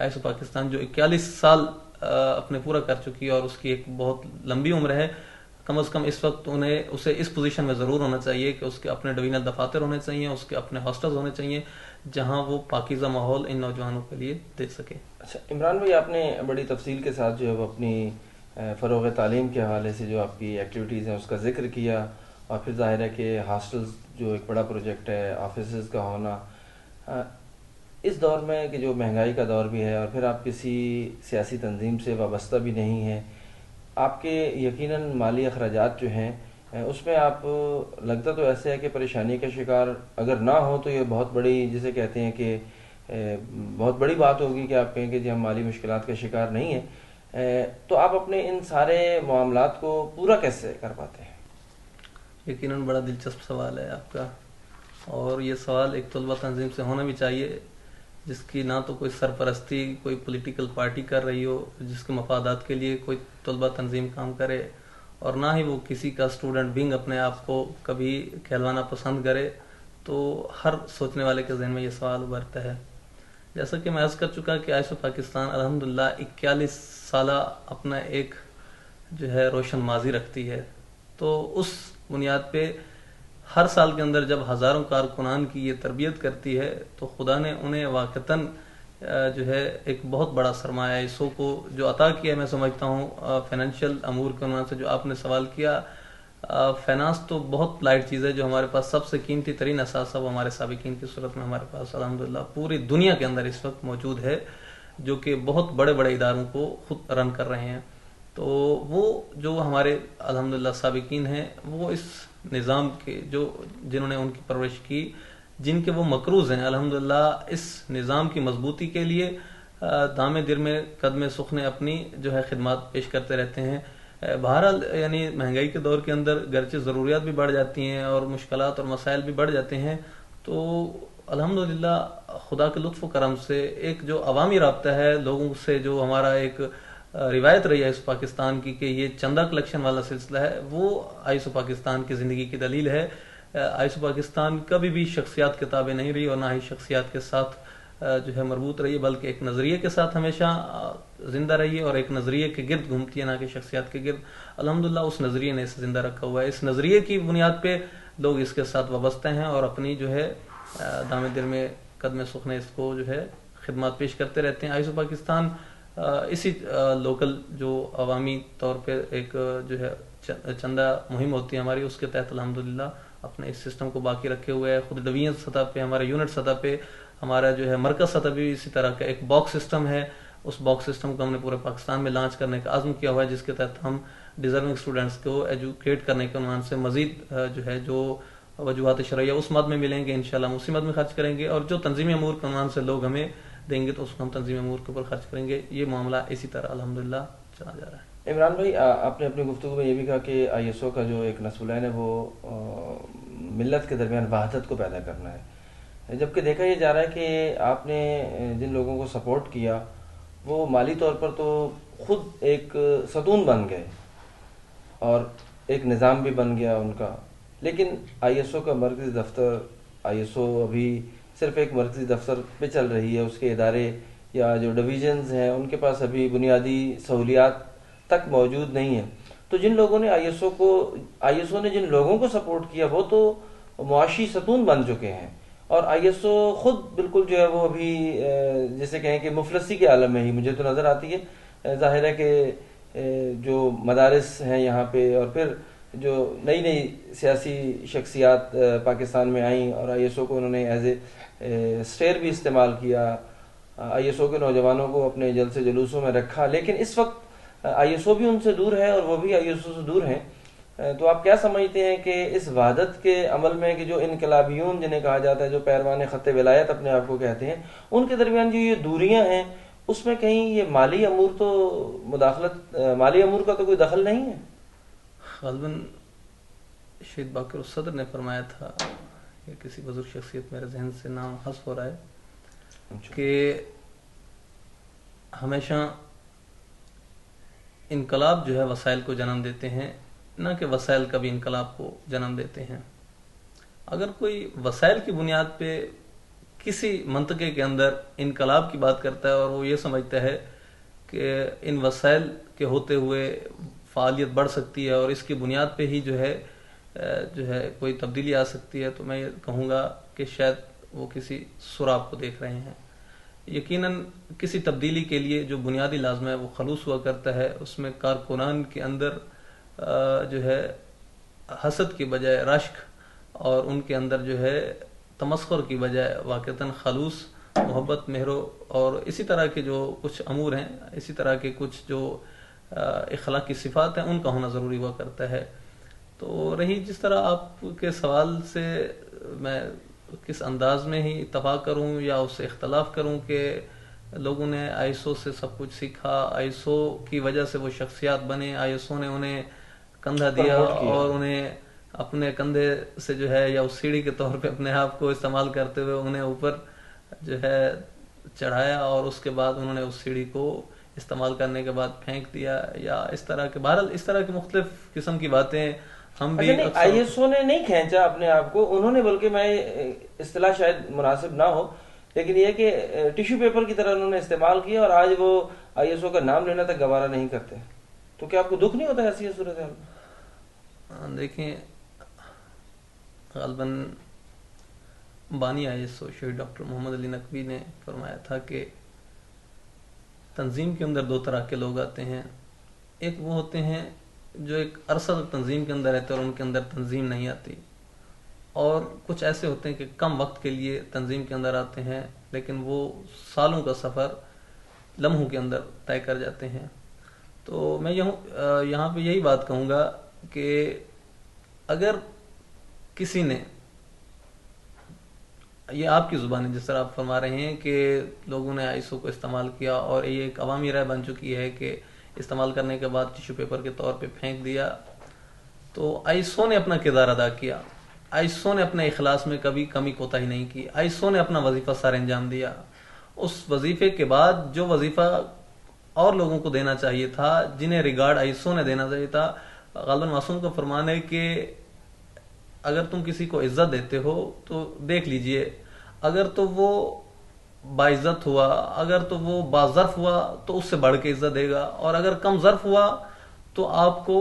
Ice Pakistan جو 41 سال اپنے پورا کر چکی ہے اور اس کی ایک بہت لمبی عمر ہے، کم از کم اس وقت اسے اس پوزیشن میں ضرور ہونا چاہیے کہ اس کے اپنے ڈویژنل دفاتر ہونے چاہیے، اس کے اپنے ہاسٹلز ہونے چاہیے جہاں وہ پاکیزہ ماحول ان نوجوانوں کے لیے دے سکے۔ اچھا عمران بھائی، آپ نے بڑی تفصیل کے ساتھ جو ہے وہ اپنی فروغ تعلیم کے حوالے سے جو آپ کی ایکٹیویٹیز ہیں اس کا ذکر کیا، اور پھر ظاہر ہے کہ ہاسٹلز جو ایک بڑا پروجیکٹ ہے، آفیسز کا ہونا اس دور میں کہ جو مہنگائی کا دور بھی ہے، اور پھر آپ کسی سیاسی تنظیم سے وابستہ بھی نہیں ہیں، آپ کے یقیناً مالی اخراجات جو ہیں اس میں آپ لگتا تو ایسے ہے کہ پریشانی کا شکار اگر نہ ہو تو یہ بہت بڑی، جسے کہتے ہیں کہ بہت بڑی بات ہوگی کہ آپ کہیں کہ جی ہم مالی مشکلات کا شکار نہیں ہیں، تو آپ اپنے ان سارے معاملات کو پورا کیسے کر پاتے ہیں؟ یقیناً بڑا دلچسپ سوال ہے آپ کا، اور یہ سوال ایک طلبہ تنظیم سے ہونا بھی چاہیے جس کی نہ تو کوئی سرپرستی کوئی پولیٹیکل پارٹی کر رہی ہو، جس کے مفادات کے لیے کوئی طلبہ تنظیم کام کرے، اور نہ ہی وہ کسی کا اسٹوڈنٹ ونگ اپنے آپ کو کبھی کہلوانا پسند کرے۔ تو ہر سوچنے والے کے ذہن میں یہ سوال ابھرتا ہے۔ جیسا کہ میں عرض کر چکا کہ آئس پاکستان الحمدللہ 41 سالہ اپنا ایک جو ہے روشن ماضی رکھتی ہے، تو اس بنیاد پہ ہر سال کے اندر جب ہزاروں کارکنان کی یہ تربیت کرتی ہے تو خدا نے انہیں واقعتاً جو ہے ایک بہت بڑا سرمایہ اسو کو جو عطا کیا ہے۔ میں سمجھتا ہوں فائنینشیل امور کے عنوان سے جو آپ نے سوال کیا، فائنانس تو بہت لائٹ چیز ہے، جو ہمارے پاس سب سے قیمتی ترین اثاثہ وہ ہمارے سابقین کی صورت میں ہمارے پاس الحمدللہ پوری دنیا کے اندر اس وقت موجود ہے، جو کہ بہت بڑے بڑے اداروں کو خود رن کر رہے ہیں۔ تو وہ جو ہمارے الحمدللہ سابقین ہیں، وہ اس نظام کے جنہوں نے ان کی پرورش کی، جن کے وہ مقروض ہیں، الحمدللہ اس نظام کی مضبوطی کے لیے دامے در میں قدم سخنے اپنی جو ہے خدمات پیش کرتے رہتے ہیں۔ بہرحال یعنی مہنگائی کے دور کے اندر گرچہ ضروریات بھی بڑھ جاتی ہیں اور مشکلات اور مسائل بھی بڑھ جاتے ہیں، تو الحمدللہ خدا کے لطف و کرم سے ایک جو عوامی رابطہ ہے لوگوں سے، جو ہمارا ایک روایت رہی ہے اس پاکستان کی کہ یہ چندہ کلیکشن والا سلسلہ ہے، وہ آئس پاکستان کی زندگی کی دلیل ہے۔ آئس پاکستان کبھی بھی شخصیات کے تابع نہیں رہی اور نہ ہی شخصیات کے ساتھ جو ہے مربوط رہی ہے، بلکہ ایک نظریے کے ساتھ ہمیشہ زندہ رہی ہے اور ایک نظریے کے گرد گھومتی ہے، نہ کہ شخصیات کے گرد۔ الحمدللہ اس نظریے نے اسے زندہ رکھا ہوا ہے، اس نظریے کی بنیاد پہ لوگ اس کے ساتھ وابستہ ہیں اور اپنی جو ہے دامے در میں قدم سخنے اس کو جو ہے خدمات پیش کرتے رہتے ہیں۔ آئس پاکستان اسی لوکل جو عوامی طور پہ ایک جو ہے چندہ مہم ہوتی ہے ہماری، اس کے تحت الحمدللہ اپنے اس سسٹم کو باقی رکھے ہوئے ہے۔ خود ڈویژن سطح پہ، ہمارے یونٹ سطح پہ، ہمارا جو ہے مرکز سطح پہ بھی اسی طرح کا ایک باکس سسٹم ہے۔ اس باکس سسٹم کو ہم نے پورے پاکستان میں لانچ کرنے کا عزم کیا ہوا ہے، جس کے تحت ہم ڈیزرونگ اسٹوڈنٹس کو ایجوکیٹ کرنے کے عنوان سے مزید جو ہے جو وجوہات شرعیہ اس مد میں ملیں گے، انشاءاللہ ہم اسی مد میں خرچ کریں گے، اور جو تنظیمی امور کے عنوان سے لوگ ہمیں دیں گے تو اس کو ہم تنظیمی امور کے اوپر خرچ کریں گے۔ یہ معاملہ اسی طرح الحمدللہ چلا جا رہا ہے۔ عمران بھائی، آپ نے اپنی گفتگو میں یہ بھی کہا کہ آئی ایس او کا جو ایک نصب العین ہے وہ ملت کے درمیان وحدت کو پیدا کرنا ہے، جبکہ دیکھا یہ جا رہا ہے کہ آپ نے جن لوگوں کو سپورٹ کیا وہ مالی طور پر تو خود ایک ستون بن گئے اور ایک نظام بھی بن گیا ان کا، لیکن آئی ایس او کا مرکزی دفتر، آئی ایس او ابھی صرف ایک مرکزی دفتر پہ چل رہی ہے، اس کے ادارے یا جو ڈویژنز ہیں ان کے پاس ابھی بنیادی سہولیات تک موجود نہیں ہیں۔ تو جن لوگوں نے آئی ایس او نے جن لوگوں کو سپورٹ کیا وہ تو معاشی ستون بن چکے ہیں، اور آئی ایس او خود بالکل جو ہے وہ ابھی جیسے کہیں کہ مفلسی کے عالم میں ہی مجھے تو نظر آتی ہے۔ ظاہر ہے کہ جو مدارس ہیں یہاں پہ، اور پھر جو نئی نئی سیاسی شخصیات پاکستان میں آئیں اور آئی ایس او کو انہوں نے ایز اے اسٹیئر بھی استعمال کیا، آئی ایس او کے نوجوانوں کو اپنے جلسے جلوسوں میں رکھا، لیکن اس وقت آئی ایس او بھی ان سے دور ہے اور وہ بھی آئی ایس او سے دور ہیں۔ تو آپ کیا سمجھتے ہیں کہ اس وحدت کے عمل میں کہ جو انقلابیون جنہیں کہا جاتا ہے، جو پیروان خط ولایت اپنے آپ کو کہتے ہیں، ان کے درمیان جو یہ دوریاں ہیں، اس میں کہیں یہ مالی امور تو مالی امور کا تو کوئی دخل نہیں ہے؟ غالباً شہید باقر الصدر نے فرمایا تھا، یا کسی بزرگ شخصیت، میرے ذہن سے نام حذف ہو رہا ہے، کہ ہمیشہ انقلاب جو ہے وسائل کو جنم دیتے ہیں، نہ کہ وسائل کبھی انقلاب کو جنم دیتے ہیں۔ اگر کوئی وسائل کی بنیاد پہ کسی منطقے کے اندر انقلاب کی بات کرتا ہے اور وہ یہ سمجھتا ہے کہ ان وسائل کے ہوتے ہوئے فعالیت بڑھ سکتی ہے اور اس کی بنیاد پہ ہی جو ہے کوئی تبدیلی آ سکتی ہے، تو میں یہ کہوں گا کہ شاید وہ کسی سراب کو دیکھ رہے ہیں۔ یقیناً کسی تبدیلی کے لیے جو بنیادی لازم ہے وہ خلوص ہوا کرتا ہے، اس میں کارکنان کے اندر جو ہے حسد کی بجائے رشک اور ان کے اندر جو ہے تمسخر کی بجائے واقعتاً خلوص، محبت، مہرو اور اسی طرح کے جو کچھ امور ہیں، اسی طرح کے کچھ جو اخلاقی صفات ہیں، ان کا ہونا ضروری ہوا کرتا ہے۔ تو رہی جس طرح آپ کے سوال سے میں کس انداز میں ہی اتفاق کروں یا اس سے اختلاف کروں کہ لوگوں نے آئیسو سے سب کچھ سیکھا، آئیسو کی وجہ سے وہ شخصیات بنے، آئیسو نے انہیں کندھا دیا اور انہیں اپنے کندھے سے جو ہے یا اس سیڑھی کے طور پہ اپنے آپ کو استعمال کرتے ہوئے انہیں اوپر جو ہے چڑھایا اور اس کے بعد انہوں نے اس سیڑھی کو استعمال کرنے کے بعد پھینک دیا، یا اس طرح کے بہرحال اس طرح کی مختلف قسم کی باتیں ہم بھی آئی ایس او نے نہیں کھینچا اپنے آپ کو، انہوں نے، بلکہ میں اصطلاح شاید مناسب نہ ہو لیکن یہ کہ ٹیشو پیپر کی طرح انہوں نے استعمال کیا اور آج وہ آئی ایس او کا نام لینا تک گوارا نہیں کرتے۔ تو کیا آپ کو دکھ نہیں ہوتا ایسی صورتحال میں؟ دیکھیں، غالباً بانی آئی ایس او شہید ڈاکٹر محمد علی نقوی نے فرمایا تھا کہ تنظیم کے اندر دو طرح کے لوگ آتے ہیں، ایک وہ ہوتے ہیں جو ایک عرصہ تک تنظیم کے اندر رہتے ہیں اور ان کے اندر تنظیم نہیں آتی، اور کچھ ایسے ہوتے ہیں کہ کم وقت کے لیے تنظیم کے اندر آتے ہیں لیکن وہ سالوں کا سفر لمحوں کے اندر طے کر جاتے ہیں۔ تو میں یہاں پہ یہی بات کہوں گا کہ اگر کسی نے، یہ آپ کی زبان ہے جس طرح آپ فرما رہے ہیں کہ لوگوں نے آئیسو کو استعمال کیا اور یہ ایک عوامی رائے بن چکی ہے کہ استعمال کرنے کے بعد ٹیشو پیپر کے طور پہ پھینک دیا، تو آئیسو نے اپنا کردار ادا کیا، آئیسو نے اپنے اخلاص میں کبھی کمی کوتاہی نہیں کی، آئیسو نے اپنا وظیفہ سر انجام دیا۔ اس وظیفے کے بعد جو وظیفہ اور لوگوں کو دینا چاہیے تھا، جنہیں ریگارڈ آئیسو نے دینا چاہیے تھا، غالباً معصوم کا فرمان ہے کہ اگر تم کسی کو عزت دیتے ہو تو دیکھ لیجئے، اگر تو وہ باعزت ہوا، اگر تو وہ باظرف ہوا تو اس سے بڑھ کے عزت دے گا، اور اگر کم ظرف ہوا تو آپ کو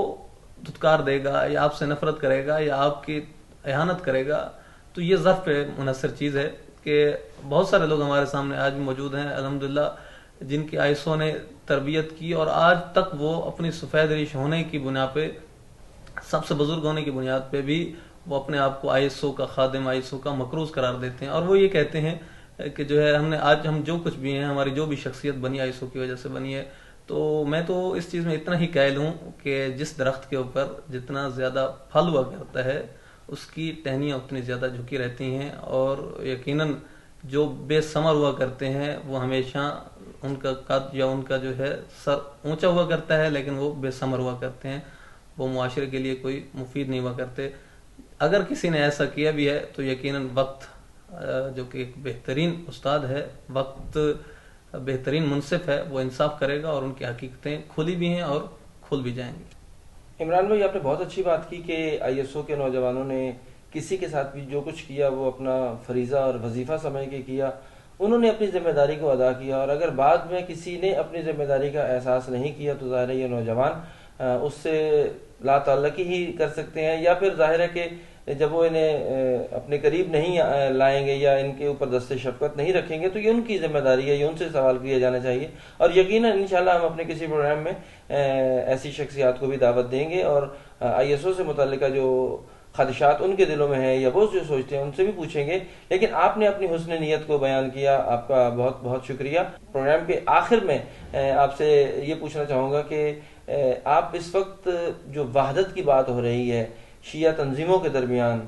دھتکار دے گا یا آپ سے نفرت کرے گا یا آپ کی اہانت کرے گا۔ تو یہ ظرف پہ منحصر چیز ہے کہ بہت سارے لوگ ہمارے سامنے آج بھی موجود ہیں الحمدللہ جن کی آئیسو نے تربیت کی اور آج تک وہ اپنی سفید ریش ہونے کی بنا پہ، سب سے بزرگ ہونے کی بنیاد پہ بھی وہ اپنے آپ کو آئیسو کا خادم، آئیسو کا مکروز قرار دیتے ہیں، اور وہ یہ کہتے ہیں کہ جو ہے ہم جو کچھ بھی ہیں، ہماری جو بھی شخصیت بنی آئیسو کی وجہ سے بنی ہے۔ تو میں تو اس چیز میں اتنا ہی قائل ہوں کہ جس درخت کے اوپر جتنا زیادہ پھل ہوا کرتا ہے اس کی ٹہنیاں اتنی زیادہ جھکی رہتی ہیں، اور یقیناً جو بے ثمر ہوا کرتے ہیں وہ ہمیشہ ان کا قد یا ان کا جو ہے سر اونچا ہوا کرتا ہے لیکن وہ بے ثمر ہوا کرتے ہیں، وہ معاشرے کے لیے کوئی مفید نہیں ہوا کرتے۔ اگر کسی نے ایسا کیا بھی ہے تو یقیناً وقت جو کہ ایک بہترین استاد ہے، وقت بہترین منصف ہے، وہ انصاف کرے گا اور ان کی حقیقتیں کھلی بھی ہیں اور کھل بھی جائیں گی۔ عمران بھائی، آپ نے بہت اچھی بات کی کہ آئی ایس او کے نوجوانوں نے کسی کے ساتھ بھی جو کچھ کیا وہ اپنا فریضہ اور وظیفہ سمجھ کے کیا، انہوں نے اپنی ذمہ داری کو ادا کیا، اور اگر بعد میں کسی نے اپنی ذمہ داری کا احساس نہیں کیا تو ظاہر ہے یہ نوجوان اس سے لا تعلقی ہی کر سکتے ہیں، یا پھر ظاہر ہے کہ جب وہ انہیں اپنے قریب نہیں لائیں گے یا ان کے اوپر دست شفقت نہیں رکھیں گے تو یہ ان کی ذمہ داری ہے، یہ ان سے سوال کیا جانا چاہیے، اور یقیناً انشاءاللہ ہم اپنے کسی پروگرام میں ایسی شخصیات کو بھی دعوت دیں گے اور آئی ایس او سے متعلقہ جو خدشات ان کے دلوں میں ہیں یا وہ جو سوچتے ہیں ان سے بھی پوچھیں گے، لیکن آپ نے اپنی حسن نیت کو بیان کیا، آپ کا بہت بہت شکریہ۔ پروگرام کے آخر میں آپ سے یہ پوچھنا چاہوں گا کہ آپ اس وقت جو وحدت کی بات ہو رہی ہے شیعہ تنظیموں کے درمیان،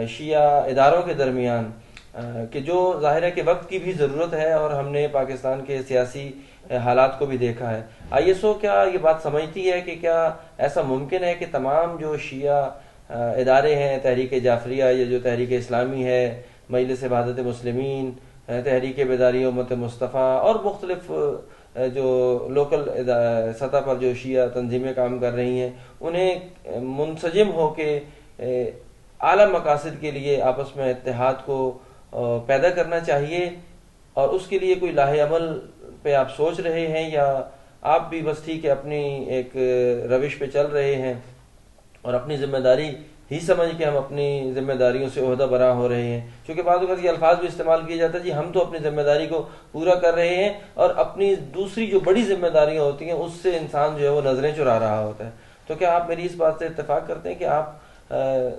شیعہ اداروں کے درمیان، کہ جو ظاہر ہے کہ وقت کی بھی ضرورت ہے اور ہم نے پاکستان کے سیاسی حالات کو بھی دیکھا ہے، آئی ایس او کیا یہ بات سمجھتی ہے کہ کیا ایسا ممکن ہے کہ تمام جو شیعہ ادارے ہیں، تحریک جعفریہ یا جو تحریک اسلامی ہے، مجلس وحدت مسلمین، تحریک بیداری امت مصطفیٰ اور مختلف جو لوکل سطح پر جو شیعہ تنظیمیں کام کر رہی ہیں، انہیں منسجم ہو کے اعلیٰ مقاصد کے لیے آپس میں اتحاد کو پیدا کرنا چاہیے، اور اس کے لیے کوئی لاہ عمل پہ آپ سوچ رہے ہیں، یا آپ بھی بس ٹھیک ہے اپنی ایک روش پہ چل رہے ہیں اور اپنی ذمہ داری ہی سمجھ کے ہم اپنی ذمہ داریوں سے عہدہ برآں ہو رہے ہیں؟ کیونکہ بعض اوقات یہ الفاظ بھی استعمال کیا جاتا ہے جی ہم تو اپنی ذمہ داری کو پورا کر رہے ہیں، اور اپنی دوسری جو بڑی ذمہ داریاں ہوتی ہیں اس سے انسان جو ہے وہ نظریں چرا رہا ہوتا ہے۔ تو کیا آپ میری اس بات سے اتفاق کرتے ہیں کہ آپ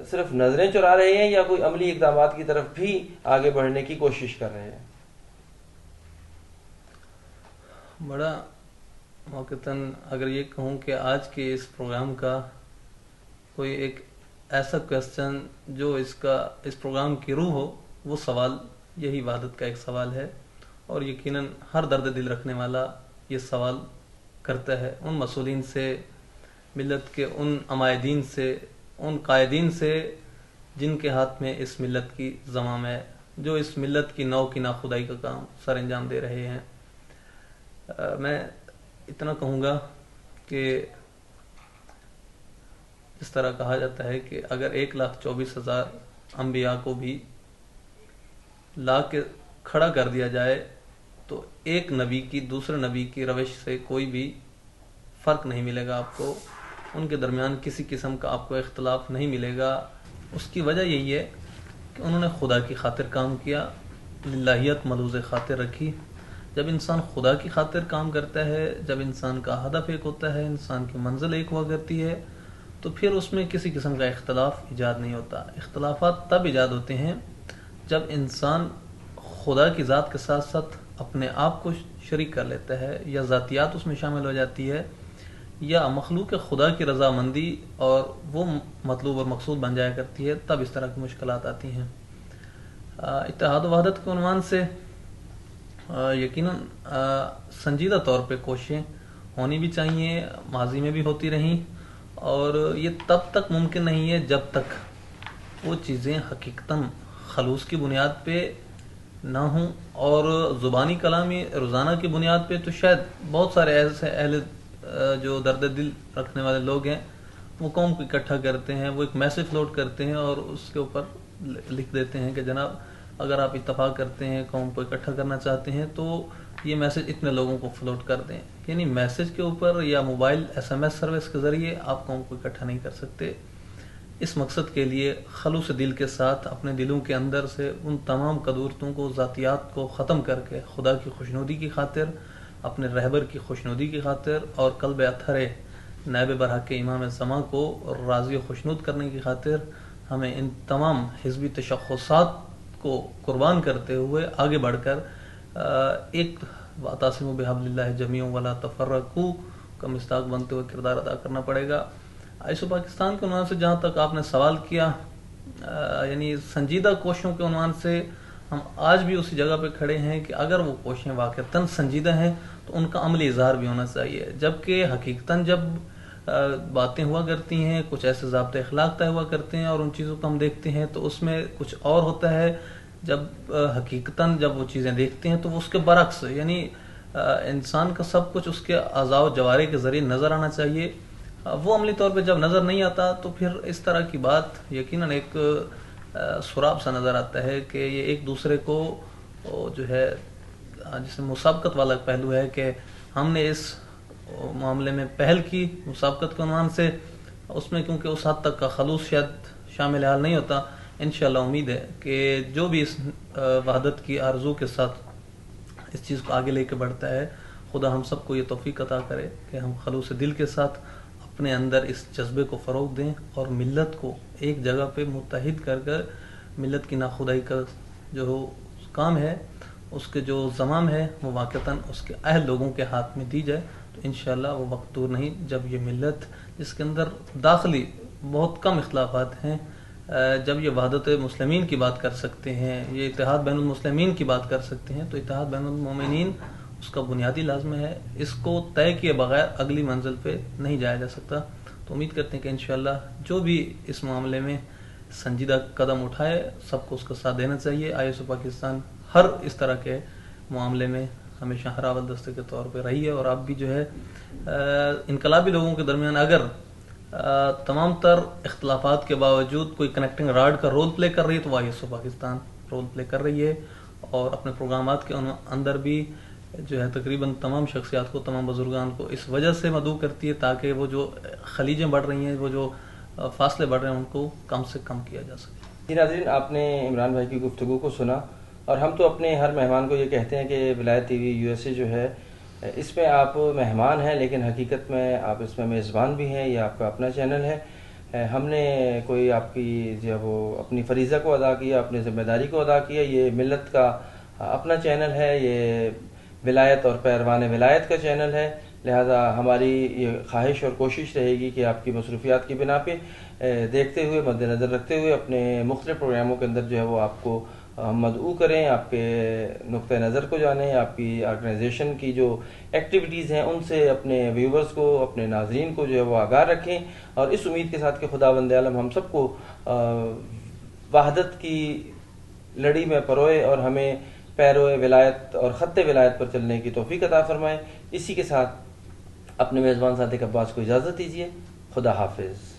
صرف نظریں چرا رہے ہیں، یا کوئی عملی اقدامات کی طرف بھی آگے بڑھنے کی کوشش کر رہے ہیں؟ بڑا موقتاً اگر یہ کہوں کہ آج کے اس پروگرام کا کوئی ایک ایسا کویسچن جو اس پروگرام کی روح ہو، وہ سوال یہی وحدت کا ایک سوال ہے، اور یقیناً ہر درد دل رکھنے والا یہ سوال کرتا ہے ان مسئولین سے، ملت کے ان عمائدین سے، ان قائدین سے جن کے ہاتھ میں اس ملت کی زمام ہے، جو اس ملت کی نو کی ناخدائی کا کام سر انجام دے رہے ہیں۔ میں اتنا کہوں گا کہ اس طرح کہا جاتا ہے کہ اگر 1,24,000 انبیاء کو بھی لا کے کھڑا کر دیا جائے تو ایک نبی کی دوسرے نبی کی روش سے کوئی بھی فرق نہیں ملے گا آپ کو، ان کے درمیان کسی قسم کا آپ کو اختلاف نہیں ملے گا۔ اس کی وجہ یہی ہے کہ انہوں نے خدا کی خاطر کام کیا، للہیت ملوز خاطر رکھی۔ جب انسان خدا کی خاطر کام کرتا ہے، جب انسان کا ہدف ایک ہوتا ہے، انسان کی منزل ایک ہوا کرتی ہے، تو پھر اس میں کسی قسم کا اختلاف ایجاد نہیں ہوتا۔ اختلافات تب ایجاد ہوتے ہیں جب انسان خدا کی ذات کے ساتھ ساتھ اپنے آپ کو شریک کر لیتا ہے، یا ذاتیات اس میں شامل ہو جاتی ہے، یا مخلوق خدا کی رضامندی اور وہ مطلوب اور مقصود بن جایا کرتی ہے، تب اس طرح کی مشکلات آتی ہیں۔ اتحاد و وحدت کے عنوان سے یقیناً سنجیدہ طور پہ کوششیں ہونی بھی چاہیے، ماضی میں بھی ہوتی رہیں، اور یہ تب تک ممکن نہیں ہے جب تک وہ چیزیں حقیقتاً خلوص کی بنیاد پہ نہ ہوں، اور زبانی کلامی روزانہ کی بنیاد پہ تو شاید بہت سارے ایسے اہل جو درد دل رکھنے والے لوگ ہیں وہ قوم کو اکٹھا کرتے ہیں، وہ ایک میسج فلوٹ کرتے ہیں اور اس کے اوپر لکھ دیتے ہیں کہ جناب اگر آپ اتفاق کرتے ہیں، قوم کو اکٹھا کرنا چاہتے ہیں تو یہ میسج اتنے لوگوں کو فلوٹ کر دیں۔ یعنی میسج کے اوپر یا موبائل SMS سروس کے ذریعے آپ قوم کو اکٹھا نہیں کر سکتے۔ اس مقصد کے لیے خلوص دل کے ساتھ اپنے دلوں کے اندر سے ان تمام قدورتوں کو، ذاتیات کو ختم کر کے خدا کی خوشنودی کی خاطر، اپنے رہبر کی خوشنودی کی خاطر، اور قلب اطہر نائب برحق امام زمان کو راضی و خوشنود کرنے کی خاطر ہمیں ان تمام حزبی تشخصات کو قربان کرتے ہوئے آگے بڑھ کر ایک وَاعْتَصِمُوا بِحَبْلِ اللَّهِ جَمِيعًا وَلَا تَفَرَّقُوا کا مصداق بنتے ہوئے کردار ادا کرنا پڑے گا۔ آئسو پاکستان کے عنوان سے جہاں تک آپ نے سوال کیا، یعنی سنجیدہ کوششوں کے عنوان سے ہم آج بھی اسی جگہ پہ کھڑے ہیں کہ اگر وہ کوششیں واقعتاً سنجیدہ ہیں تو ان کا عملی اظہار بھی ہونا چاہیے، جبکہ حقیقتاً جب باتیں ہوا کرتی ہیں، کچھ ایسے ضابطۂ اخلاق طے ہوا کرتے ہیں اور ان چیزوں کو ہم دیکھتے ہیں تو اس میں کچھ اور ہوتا ہے، جب حقیقتاً جب وہ چیزیں دیکھتے ہیں تو وہ اس کے برعکس، یعنی انسان کا سب کچھ اس کے اعضاء و جوارح کے ذریعے نظر آنا چاہیے، وہ عملی طور پہ جب نظر نہیں آتا تو پھر اس طرح کی بات یقیناً ایک سراب سا نظر آتا ہے کہ یہ ایک دوسرے کو جو ہے جسے مسابقت والا پہلو ہے کہ ہم نے اس معاملے میں پہل کی مسابقت کے عنوان سے، اس میں کیونکہ اس حد تک کا خلوص شاید شامل حال نہیں ہوتا۔ انشاءاللہ امید ہے کہ جو بھی اس وحدت کی آرزو کے ساتھ اس چیز کو آگے لے کے بڑھتا ہے، خدا ہم سب کو یہ توفیق عطا کرے کہ ہم خلوص دل کے ساتھ اپنے اندر اس جذبے کو فروغ دیں اور ملت کو ایک جگہ پہ متحد کر کر ملت کی ناخدائی کا جو کام ہے، اس کے جو زمام ہے وہ واقعتاً اس کے اہل لوگوں کے ہاتھ میں دی جائے تو انشاءاللہ وہ وقت دور نہیں جب یہ ملت جس کے اندر داخلی بہت کم اختلافات ہیں، جب یہ وحدت مسلمین کی بات کر سکتے ہیں، یہ اتحاد بین المسلمین کی بات کر سکتے ہیں، تو اتحاد بین المومنین اس کا بنیادی لازمہ ہے، اس کو طے کیے بغیر اگلی منزل پہ نہیں جایا جا سکتا۔ تو امید کرتے ہیں کہ انشاءاللہ جو بھی اس معاملے میں سنجیدہ قدم اٹھائے سب کو اس کا ساتھ دینا چاہیے۔ ISO پاکستان ہر اس طرح کے معاملے میں ہمیشہ ہر اول دستے کے طور پہ رہی ہے، اور اب بھی جو ہے انقلابی لوگوں کے درمیان اگر تمام تر اختلافات کے باوجود کوئی کنیکٹنگ راڈ کا رول پلے کر رہی ہے تو وہ ISO پاکستان رول پلے کر رہی ہے، اور اپنے پروگرامات کے اندر بھی جو ہے تقریباً تمام شخصیات کو، تمام بزرگان کو اس وجہ سے مدعو کرتی ہے تاکہ وہ جو خلیجیں بڑھ رہی ہیں، وہ جو فاصلے بڑھ رہے ہیں، ان کو کم سے کم کیا جا سکے۔ جی ناظرین، آپ نے عمران بھائی کی گفتگو کو سنا، اور ہم تو اپنے ہر مہمان کو یہ کہتے ہیں کہ ولایت ٹی وی USA جو ہے اس میں آپ مہمان ہیں، لیکن حقیقت میں آپ اس میں میزبان بھی ہیں، یہ آپ کا اپنا چینل ہے۔ ہم نے کوئی آپ کی جو وہ اپنی فریضہ کو ادا کیا، اپنی ذمہ داری کو ادا کیا، یہ ملت کا اپنا چینل ہے، یہ ولایت اور پیروان ولایت کا چینل ہے، لہذا ہماری یہ خواہش اور کوشش رہے گی کہ آپ کی مصروفیات کی بنا پہ دیکھتے ہوئے، مد نظر رکھتے ہوئے اپنے مختلف پروگراموں کے اندر جو ہے وہ آپ کو مدعو کریں، آپ کے نقطہ نظر کو جانیں، آپ کی آرگنائزیشن کی جو ایکٹیویٹیز ہیں ان سے اپنے ویورز کو، اپنے ناظرین کو جو ہے وہ آگاہ رکھیں، اور اس امید کے ساتھ کہ خداوند عالم ہم سب کو وحدت کی لڑی میں پروئے اور ہمیں پیروئے ولایت اور خط ولایت پر چلنے کی توفیق عطا فرمائے۔ اسی کے ساتھ اپنے میزبان صادق عباس کو اجازت دیجیے۔ خدا حافظ۔